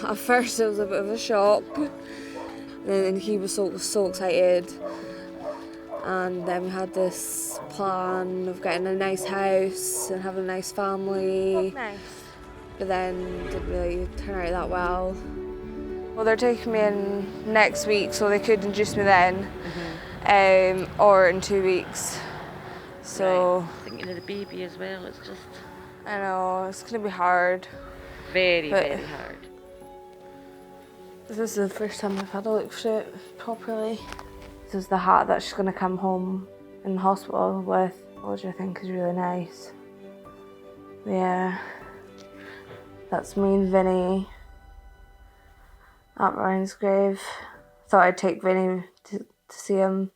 At first it was a bit of a shock, and he was so excited. And then we had this plan of getting a nice house and having a nice family. Nice. But then it didn't really turn out that well. Well, they're taking me in next week, so they could induce me then, or in 2 weeks. So. Right. Thinking of the baby as well, it's just. I know, it's going to be hard. Very hard. This is the first time I've had a look for it properly. This is the hat that she's going to come home in the hospital with, which I think is really nice. Yeah, that's me and Vinny at Ryan's grave. Thought I'd take Vinny to see him.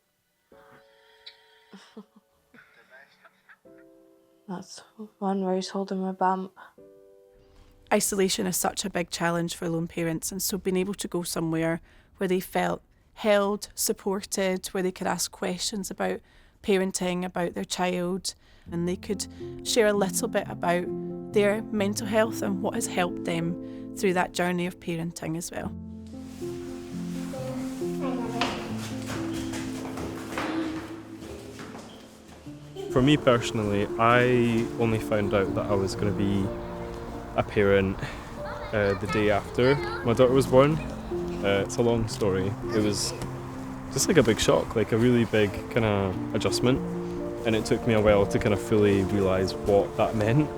That's one where he's holding my bump. Isolation is such a big challenge for lone parents, and so being able to go somewhere where they felt held, supported, where they could ask questions about parenting, about their child, and they could share a little bit about their mental health and what has helped them through that journey of parenting as well. For me personally, I only found out that I was going to be a parent the day after my daughter was born. It's a long story. It was just like a big shock, like a really big kind of adjustment, and it took me a while to kind of fully realise what that meant.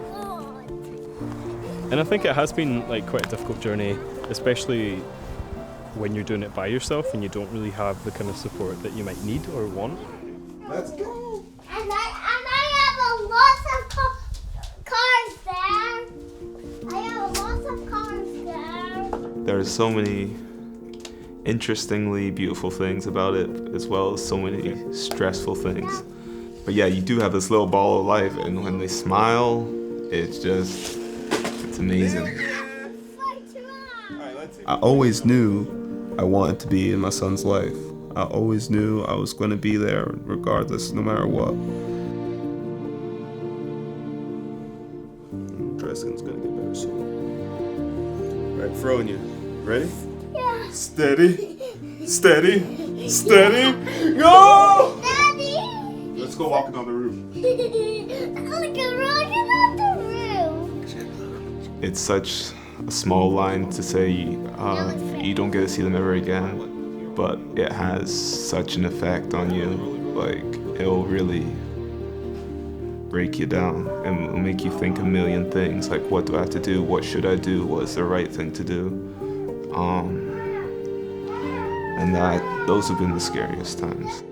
And I think it has been like quite a difficult journey, especially when you're doing it by yourself and you don't really have the kind of support that you might need or want. Let's go. And I have a lot of cars there. I have a lot of cars there. There are so many interestingly beautiful things about it, as well as so many stressful things. But yeah, you do have this little ball of life, and when they smile, it's amazing. I always knew I wanted to be in my son's life. I always knew I was going to be there regardless, no matter what. Dressing's going to get better soon. Right, throwing you. Ready? Yeah. Steady. Steady. Steady. Go! Daddy! Let's go walking on the roof. Look, I'm walking on the roof. It's such a small line to say you don't get to see them ever again, but it has such an effect on you. Like, it'll really break you down and it'll make you think a million things, like what do I have to do, what should I do, what's the right thing to do. And those have been the scariest times.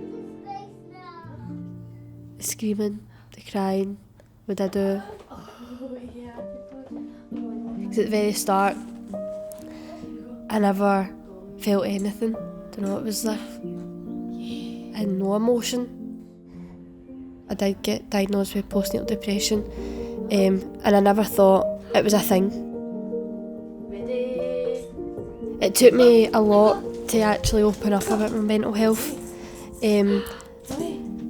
The screaming, the crying, what I do. Because at the very start, I never felt anything. Don't know, it was like I had no emotion. I did get diagnosed with postnatal depression, and I never thought it was a thing. It took me a lot to actually open up about my mental health,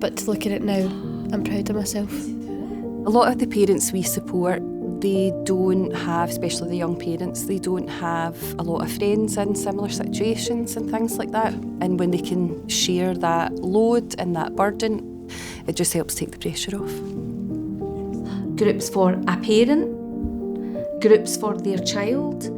but to look at it now, I'm proud of myself. A lot of the parents we support, they don't have, especially the young parents, they don't have a lot of friends in similar situations and things like that. And when they can share that load and that burden, it just helps take the pressure off. Groups for a parent, groups for their child.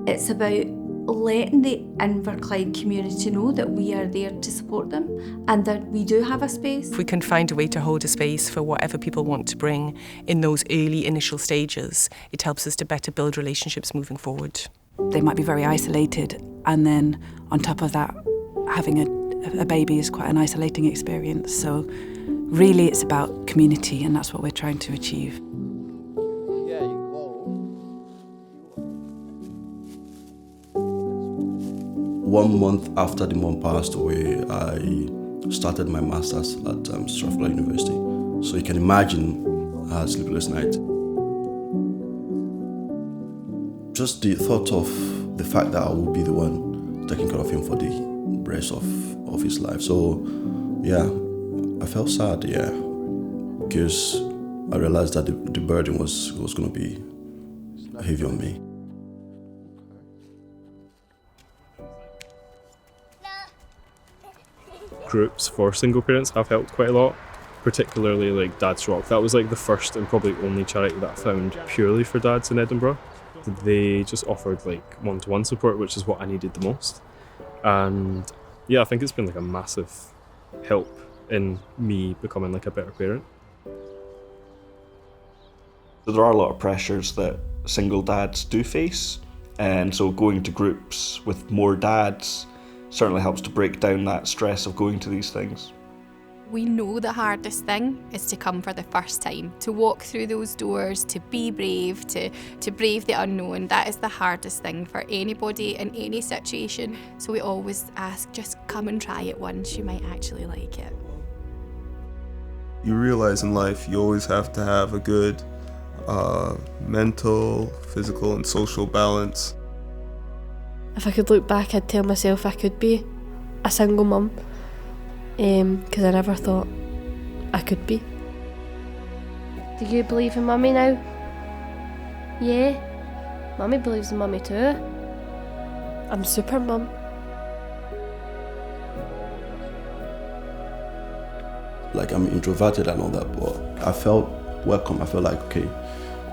It's about letting the Inverclyde community know that we are there to support them and that we do have a space. If we can find a way to hold a space for whatever people want to bring in those early initial stages, it helps us to better build relationships moving forward. They might be very isolated, and then on top of that, having a baby is quite an isolating experience. So really it's about community, and that's what we're trying to achieve. 1 month after the mom passed away, I started my master's at Strathclyde University. So you can imagine I had sleepless nights. Just the thought of the fact that I would be the one taking care of him for the rest of his life. So yeah, I felt sad, yeah, because I realized that the burden was going to be heavy on me. groups for single parents have helped quite a lot, particularly like Dad's Rock. That was like the first and probably only charity that I found purely for dads in Edinburgh. They just offered like one-to-one support, which is what I needed the most. And yeah, I think it's been like a massive help in me becoming like a better parent. So there are a lot of pressures that single dads do face, and so going to groups with more dads certainly helps to break down that stress of going to these things. We know the hardest thing is to come for the first time, to walk through those doors, to be brave, to brave the unknown. That is the hardest thing for anybody in any situation. So we always ask, just come and try it once, you might actually like it. You realize in life you always have to have a good mental, physical and social balance. If I could look back, I'd tell myself I could be a single mum, because I never thought I could be. Do you believe in Mummy now? Yeah? Mummy believes in Mummy too. I'm super mum. Like, I'm introverted and all that, but I felt welcome. I felt like, okay,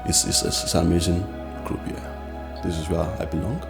it's an amazing group here. This is where I belong.